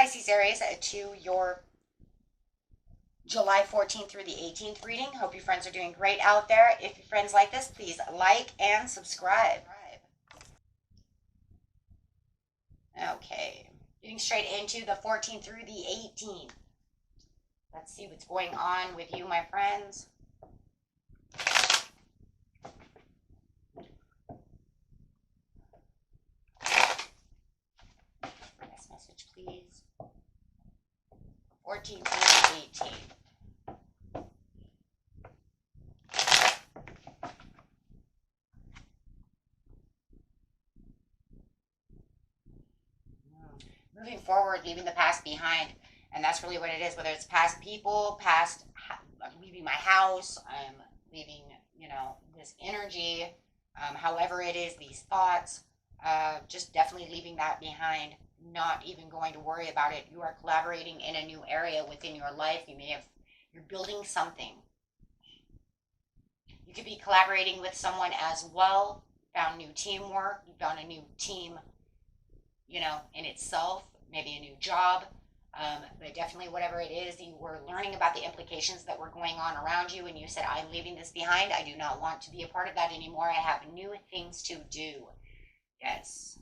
Pisces, Aries, to your July 14th through the 18th reading. Hope you friends are doing great out there. If your friends like this, please like and subscribe. Okay, getting straight into the 14th through the 18th. Let's see what's going on with you, my friends. Next message, please. 14th through the 18th. Moving forward, leaving the past behind. And that's really what it is, whether it's past people, I'm leaving my house, I'm leaving, this energy, however it is, these thoughts, just definitely leaving that behind, not even going to worry about it. You are collaborating in a new area within your life. You're building something. You could be collaborating with someone as well, found new teamwork, you found a new team, in itself, maybe a new job. But definitely whatever it is, you were learning about the implications that were going on around you, and you said, I'm leaving this behind. I do not want to be a part of that anymore. I have new things to do. Yes.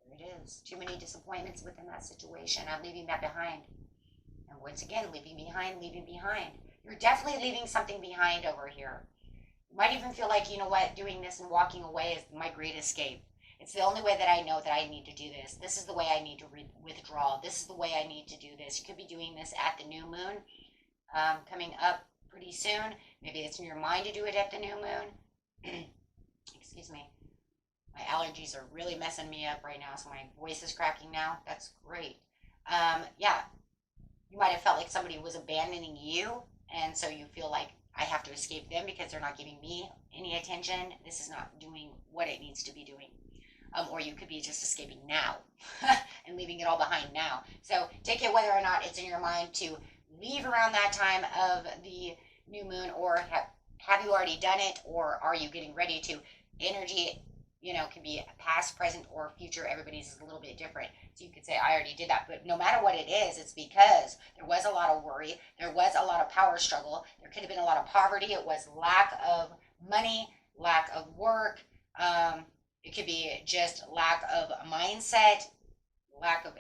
There it is. Too many disappointments within that situation. I'm leaving that behind. And once again, leaving behind. You're definitely leaving something behind over here. You might even feel like, doing this and walking away is my great escape. It's the only way that I know that I need to do this. This is the way I need to withdraw. This is the way I need to do this. You could be doing this at the new moon coming up pretty soon. Maybe it's in your mind to do it at the new moon. Excuse me. My allergies are really messing me up right now, so my voice is cracking now. That's great. Yeah, you might have felt like somebody was abandoning you, and so you feel like I have to escape them because they're not giving me any attention. This is not doing what it needs to be doing. Or you could be just escaping now and leaving it all behind now. So take it whether or not it's in your mind to leave around that time of the new moon, or have you already done it, or are you getting ready to? Energy, can be past, present, or future. Everybody's is a little bit different. So you could say, I already did that. But no matter what it is, it's because there was a lot of worry. There was a lot of power struggle. There could have been a lot of poverty. It was lack of money, lack of work. It could be just lack of mindset, lack of,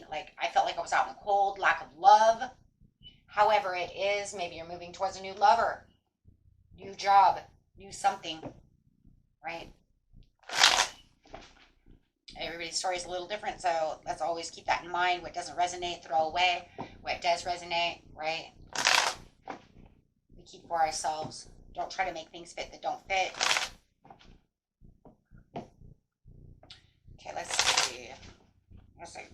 like I felt like I was out in the cold, lack of love. However it is, maybe you're moving towards a new lover, new job, new something, right? Everybody's story is a little different, so let's always keep that in mind. What doesn't resonate, throw away. What does resonate, right? We keep for ourselves. Don't try to make things fit that don't fit. Okay, let's see.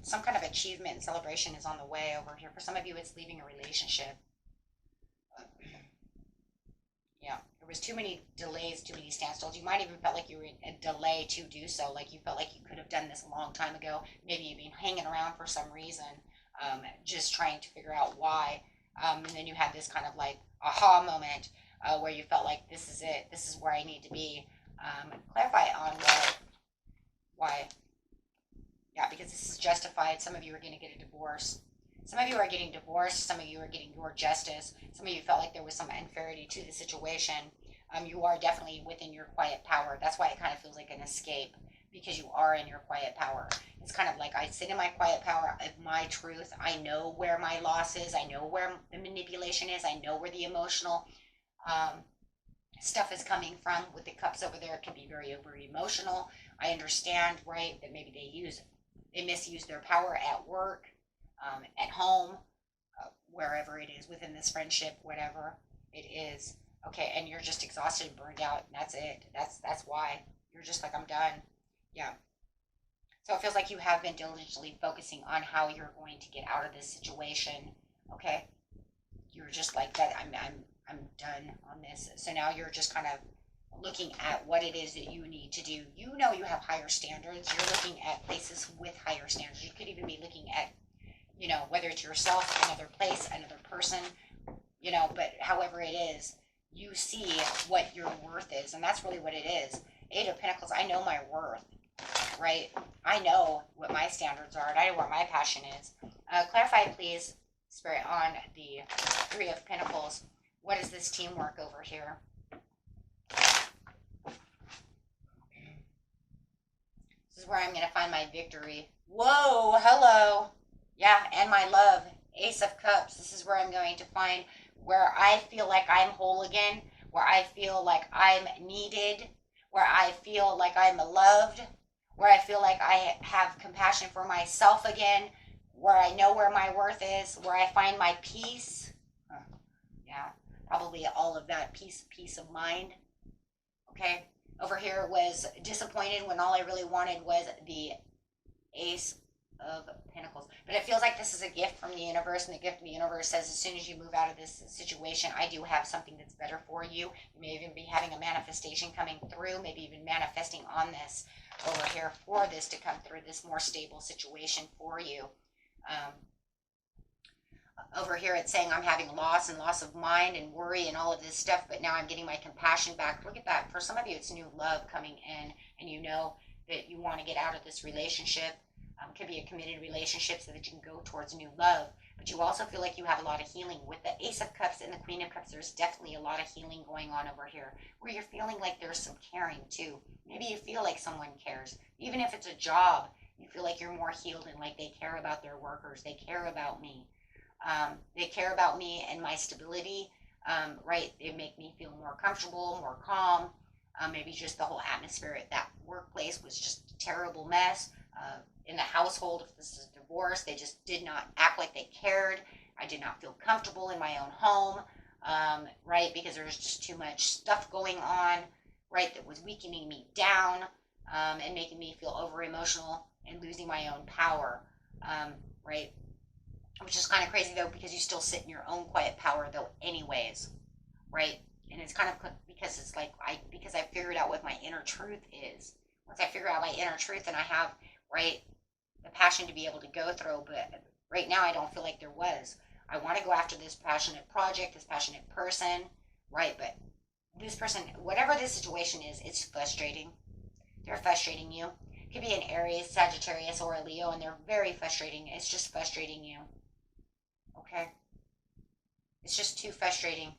Some kind of achievement and celebration is on the way over here. For some of you, it's leaving a relationship. Yeah, there was too many delays, too many standstills. You might even felt like you were in a delay to do so. Like you felt like you could have done this a long time ago. Maybe you've been hanging around for some reason, just trying to figure out why. And then you had this kind of like aha moment where you felt like this is it. This is where I need to be. Clarify on why. Yeah, because this is justified. Some of you are going to get a divorce. Some of you are getting divorced. Some of you are getting your justice. Some of you felt like there was some unfairity to the situation. You are definitely within your quiet power. That's why it kind of feels like an escape, because you are in your quiet power. It's kind of like I sit in my quiet power of my truth. I know where my loss is. I know where the manipulation is. I know where the emotional stuff is coming from. With the cups over there, it can be very over emotional. I understand, right, that maybe they misuse their power at work, at home, wherever it is, within this friendship, whatever it is. Okay, and you're just exhausted and burned out, and that's it. That's why. You're just like, I'm done. Yeah. So it feels like you have been diligently focusing on how you're going to get out of this situation. Okay? You're just like that. I'm done on this. So now you're just kind of looking at what it is that you need to do. You have higher standards. You're looking at places with higher standards. You could even be looking at, whether it's yourself, another place, another person, but however it is, you see what your worth is. And that's really what it is. 8 of Pentacles, I know my worth. right? I know what my standards are, and I know what my passion is. Clarify, please, Spirit, on the Three of Pentacles. What is this teamwork over here? This is where I'm going to find my victory. Whoa, hello. Yeah, and my love. Ace of Cups. This is where I'm going to find where I feel like I'm whole again, where I feel like I'm needed, where I feel like I'm loved, where I feel like I have compassion for myself again, where I know where my worth is, where I find my peace. Yeah, probably all of that peace of mind. Okay, over here was disappointed when all I really wanted was the Ace of Pentacles. But it feels like this is a gift from the universe, and the gift of the universe says as soon as you move out of this situation, I do have something that's better for you. You may even be having a manifestation coming through, maybe even manifesting on this over here for this to come through, this more stable situation for you. Over here it's saying I'm having loss and loss of mind and worry and all of this stuff, but now I'm getting my compassion back. Look at that. For some of you, it's new love coming in, and you know that you want to get out of this relationship. Could be a committed relationship so that you can go towards new love, but you also feel like you have a lot of healing. With the Ace of Cups and the Queen of Cups, there's definitely a lot of healing going on over here, where you're feeling like there's some caring too. Maybe you feel like someone cares. Even if it's a job, you feel like you're more healed and like they care about their workers. They care about me. They care about me and my stability, right? They make me feel more comfortable, more calm. Maybe just the whole atmosphere at that workplace was just a terrible mess. In the household, if this is divorce, they just did not act like they cared. I did not feel comfortable in my own home, right? Because there was just too much stuff going on, right? That was weakening me down, and making me feel over emotional and losing my own power, right? Which is kind of crazy though, because you still sit in your own quiet power though anyways, right? And it's kind of because it's like, because I figured out what my inner truth is. Once I figure out my inner truth, and I have, right, the passion to be able to go through, but right now I don't feel like there was. I want to go after this passionate project, this passionate person, right? But this person, whatever this situation is, it's frustrating. They're frustrating you. It could be an Aries, Sagittarius, or a Leo, and they're very frustrating. It's just frustrating you. Okay? It's just too frustrating.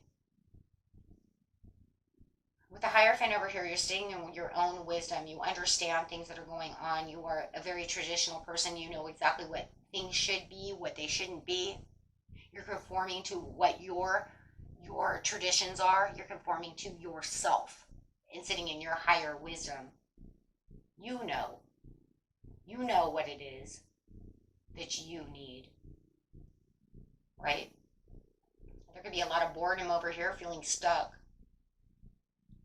With the Hierophant over here, you're sitting in your own wisdom. You understand things that are going on. You are a very traditional person. You know exactly what things should be, what they shouldn't be. You're conforming to what your traditions are. You're conforming to yourself and sitting in your higher wisdom. You know what it is that you need, right? There could be a lot of boredom over here, feeling stuck.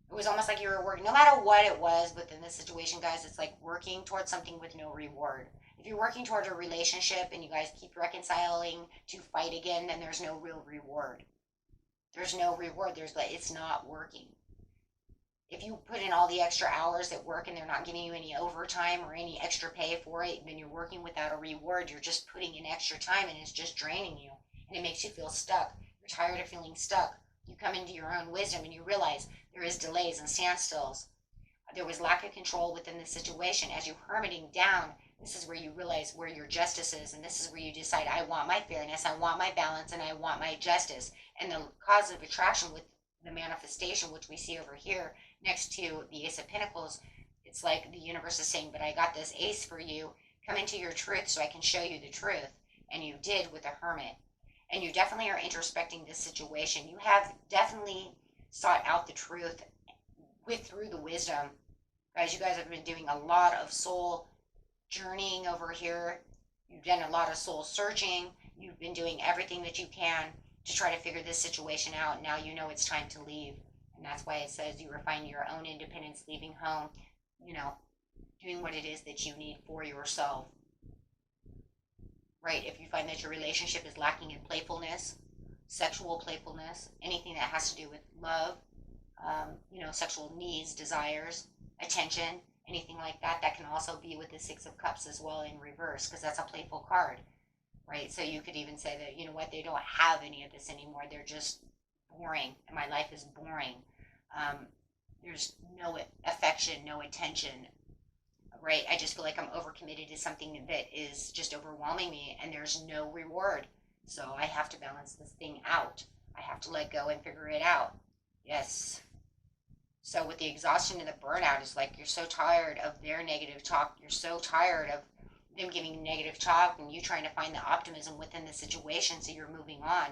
It was almost like you were working, no matter what it was within this situation, guys, it's like working towards something with no reward. If you're working towards a relationship and you guys keep reconciling to fight again, then there's no real reward. There's no reward. It's not working. If you put in all the extra hours at work and they're not giving you any overtime or any extra pay for it, then you're working without a reward. You're just putting in extra time and it's just draining you. And it makes you feel stuck. You're tired of feeling stuck. You come into your own wisdom and you realize there is delays and standstills. There was lack of control within the situation. As you're hermiting down, this is where you realize where your justice is, and this is where you decide, I want my fairness, I want my balance, and I want my justice. And the cause of attraction with the manifestation, which we see over here next to the Ace of Pentacles, it's like the universe is saying, but I got this ace for you. Come into your truth so I can show you the truth. And you did with the Hermit. And you definitely are introspecting this situation. You have definitely sought out the truth through the wisdom. Guys, you guys have been doing a lot of soul journeying over here. You've done a lot of soul searching. You've been doing everything that you can to try to figure this situation out. Now you know it's time to leave. And that's why it says you refine your own independence, leaving home, doing what it is that you need for yourself. Right? If you find that your relationship is lacking in playfulness, sexual playfulness, anything that has to do with love, sexual needs, desires, attention, anything like that, that can also be with the Six of Cups as well in reverse, because that's a playful card, right? So you could even say that, you know what, they don't have any of this anymore. They're just boring, and my life is boring. There's no affection, no attention. right? I just feel like I'm overcommitted to something that is just overwhelming me and there's no reward. So I have to balance this thing out. I have to let go and figure it out. Yes. So with the exhaustion and the burnout, it's like you're so tired of their negative talk. You're so tired of them giving negative talk and you trying to find the optimism within the situation. So you're moving on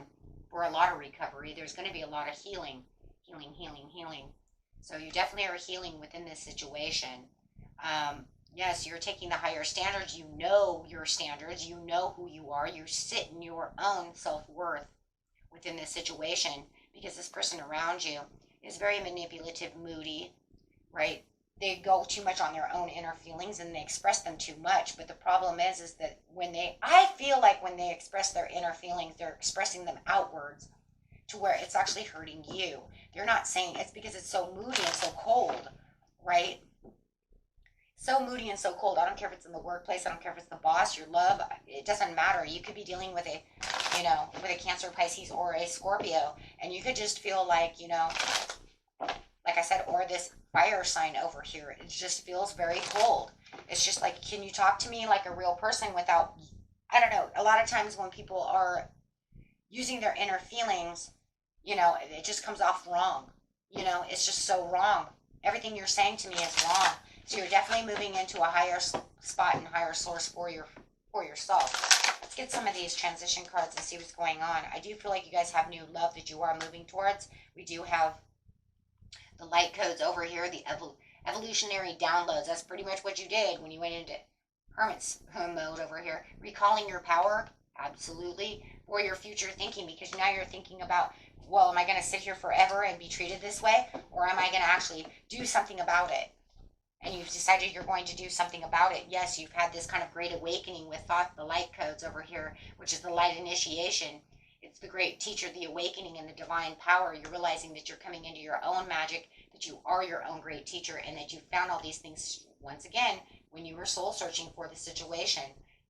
for a lot of recovery. There's going to be a lot of healing, healing, healing, healing. So you definitely are healing within this situation. Yes, you're taking the higher standards. You know your standards. You know who you are. You sit in your own self-worth within this situation because this person around you is very manipulative, moody, right? They go too much on their own inner feelings and they express them too much. But the problem is that I feel like when they express their inner feelings, they're expressing them outwards to where it's actually hurting you. They're not saying it's because it's so moody and so cold, right? So moody and so cold. I don't care if it's in the workplace. I don't care if it's the boss, your love. It doesn't matter. You could be dealing with with a Cancer, Pisces, or a Scorpio, and you could just feel like, like I said, or this fire sign over here. It just feels very cold. It's just like, can you talk to me like a real person without, I don't know. A lot of times when people are using their inner feelings, it just comes off wrong. It's just so wrong. Everything you're saying to me is wrong. So you're definitely moving into a higher spot and higher source for yourself. Let's get some of these transition cards and see what's going on. I do feel like you guys have new love that you are moving towards. We do have the light codes over here, the evolutionary downloads. That's pretty much what you did when you went into hermit's mode over here. Recalling your power, absolutely, for your future thinking, because now you're thinking about, well, am I going to sit here forever and be treated this way, or am I going to actually do something about it? And you've decided you're going to do something about it. Yes, you've had this kind of great awakening with thought, the light codes over here, which is the light initiation. It's the great teacher, the awakening and the divine power. You're realizing that you're coming into your own magic, that you are your own great teacher, and that you found all these things, once again, when you were soul searching for the situation.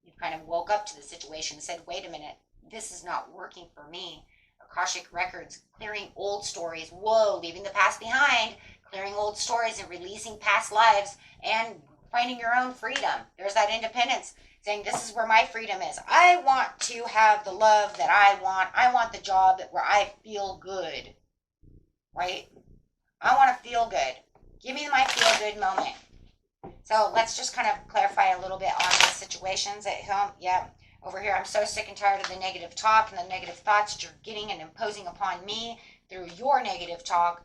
You kind of woke up to the situation and said, wait a minute, this is not working for me. Akashic records, clearing old stories. Whoa, leaving the past behind. Clearing old stories and releasing past lives and finding your own freedom. There's that independence, saying this is where my freedom is. I want to have the love that I want. I want the job where I feel good, right? I want to feel good. Give me my feel good moment. So let's just kind of clarify a little bit on the situations at home. Yeah, over here, I'm so sick and tired of the negative talk and the negative thoughts that you're getting and imposing upon me through your negative talk,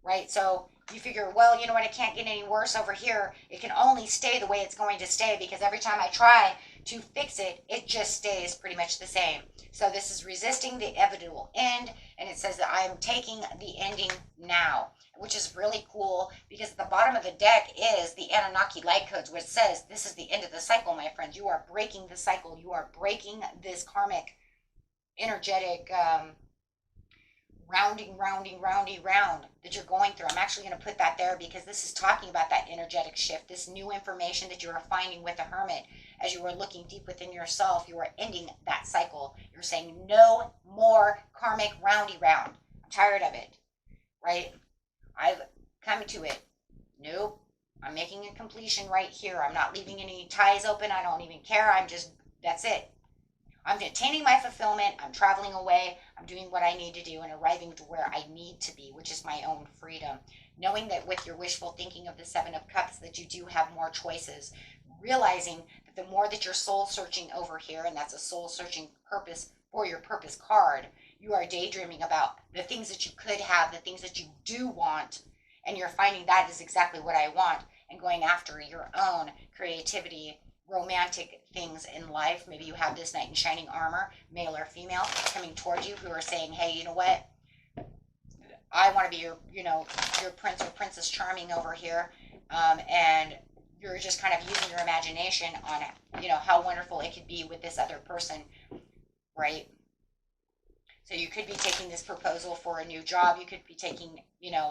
right? So you figure, well, you know what, it can't get any worse over here. It can only stay the way it's going to stay because every time I try to fix it, it just stays pretty much the same. So this is resisting the inevitable end, and it says that I am taking the ending now, which is really cool because at the bottom of the deck is the Anunnaki light codes, which says this is the end of the cycle, my friends. You are breaking the cycle. You are breaking this karmic, energetic, round that you're going through. I'm actually going to put that there because this is talking about that energetic shift, this new information that you are finding with the hermit. As you are looking deep within yourself, you are ending that cycle. You're saying no more karmic round. I'm tired of it, right? I've come to it. Nope. I'm making a completion right here. I'm not leaving any ties open. I don't even care. That's it. I'm attaining my fulfillment. I'm traveling away. I'm doing what I need to do and arriving to where I need to be, which is my own freedom. Knowing that with your wishful thinking of the Seven of Cups, that you do have more choices. Realizing that the more that you're soul searching over here, and that's a soul searching purpose for your purpose card, you are daydreaming about the things that you could have, the things that you do want, and you're finding that is exactly what I want, and going after your own creativity, romantic things in life. Maybe you have this knight in shining armor, male or female, coming towards you who are saying, hey, you know what? I want to be your prince or princess charming over here. And you're just kind of using your imagination on, how wonderful it could be with this other person, right? So you could be taking this proposal for a new job. You could be taking,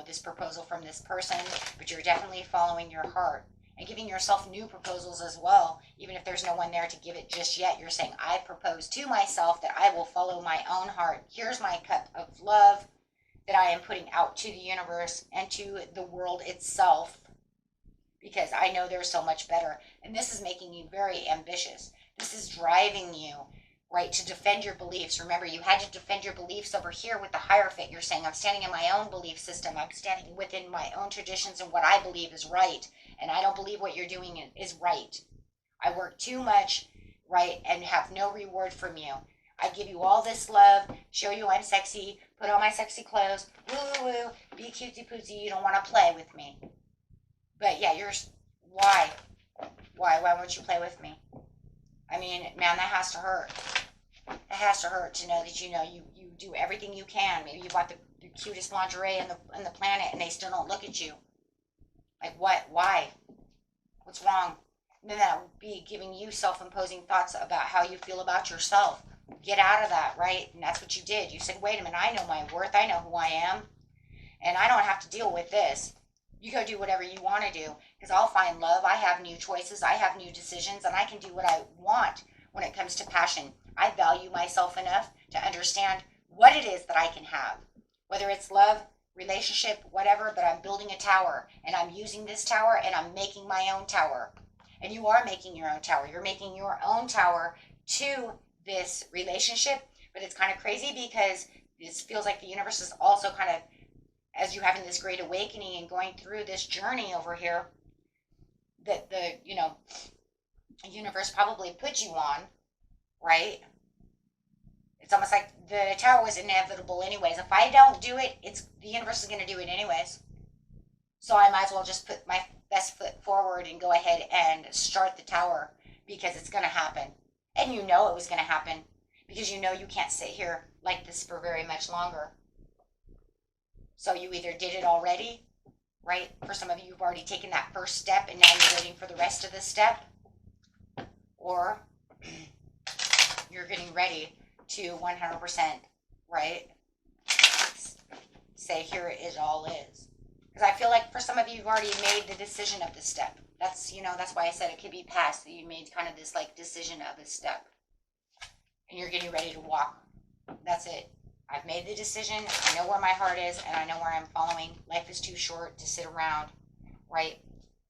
this proposal from this person, but you're definitely following your heart. And giving yourself new proposals as well, even if there's no one there to give it just yet. You're saying, I propose to myself that I will follow my own heart. Here's my cup of love that I am putting out to the universe and to the world itself. because I know there's so much better. And this is making you very ambitious. This is driving you, right, to defend your beliefs. Remember, you had to defend your beliefs over here with the Hierophant. You're saying, I'm standing in my own belief system. I'm standing within my own traditions and what I believe is right. And I don't believe what you're doing is right. I work too much, right, and have no reward from you. I give you all this love, show you I'm sexy, put on my sexy clothes, woo, woo, woo, be cutesy pootsy, you don't want to play with me. But yeah, why? Why won't you play with me? I mean, man, that has to hurt. It has to hurt to know that you do everything you can. Maybe you bought the cutest lingerie in the planet and they still don't look at you. Like what? Why? What's wrong? And then that would be giving you self-imposing thoughts about how you feel about yourself. Get out of that, right? And that's what you did. You said, wait a minute, I know my worth. I know who I am. And I don't have to deal with this. You go do whatever you want to do, because I'll find love. I have new choices. I have new decisions, and I can do what I want when it comes to passion. I value myself enough to understand what it is that I can have, whether it's love, relationship, whatever, but I'm building a tower, and I'm using this tower, and I'm making my own tower. And you are making your own tower. You're making your own tower to this relationship, but it's kind of crazy because this feels like the universe is also kind of, as you having this great awakening and going through this journey over here, that the universe probably put you on, right? It's almost like the tower was inevitable anyways. If I don't do it, the universe is going to do it anyways. So I might as well just put my best foot forward and go ahead and start the tower, because it's going to happen. And you know it was going to happen, because you know you can't sit here like this for very much longer. So you either did it already, right? For some of you, you've already taken that first step and now you're waiting for the rest of the step. Or you're getting ready to 100%, right? Say, here it all is. Because I feel like for some of you, you've already made the decision of the step. That's why I said it could be past. That you made kind of this like decision of a step. And you're getting ready to walk. That's it. I've made the decision. I know where my heart is, and I know where I'm following. Life is too short to sit around, right?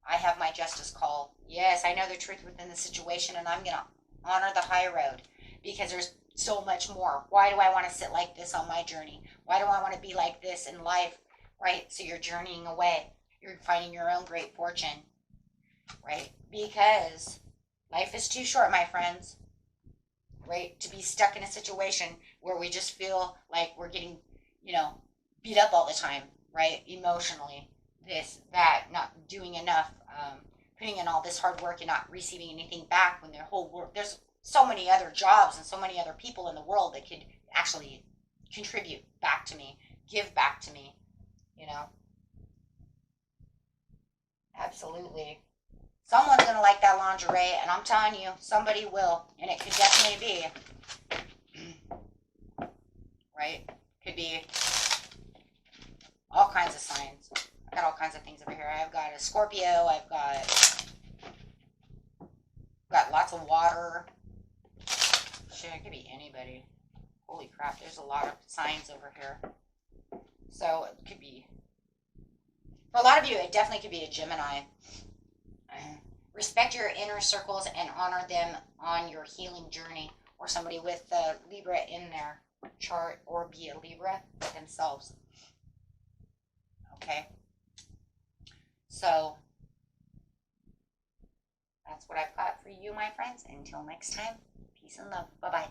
I have my justice call. Yes, I know the truth within the situation, and I'm going to honor the high road, because there's so much more. Why do I want to sit like this on my journey? Why do I want to be like this in life, right? So you're journeying away. You're finding your own great fortune, right? Because life is too short, my friends, right? To be stuck in a situation where we just feel like we're getting, beat up all the time, right? Emotionally, this, that, not doing enough, putting in all this hard work and not receiving anything back, when their whole world, there's so many other jobs and so many other people in the world that could actually contribute back to me, give back to me, Absolutely. Someone's going to like that lingerie, and I'm telling you, somebody will, and it could definitely be, right? Could be all kinds of signs. I got all kinds of things over here. I've got a Scorpio. I've got lots of water. Shit, it could be anybody. Holy crap, there's a lot of signs over here. So it could be, for a lot of you, it definitely could be a Gemini. Respect your inner circles and honor them on your healing journey, or somebody with Libra in their chart, or be a Libra themselves. Okay? So that's what I've got for you, my friends. Until next time, peace and love. Bye-bye.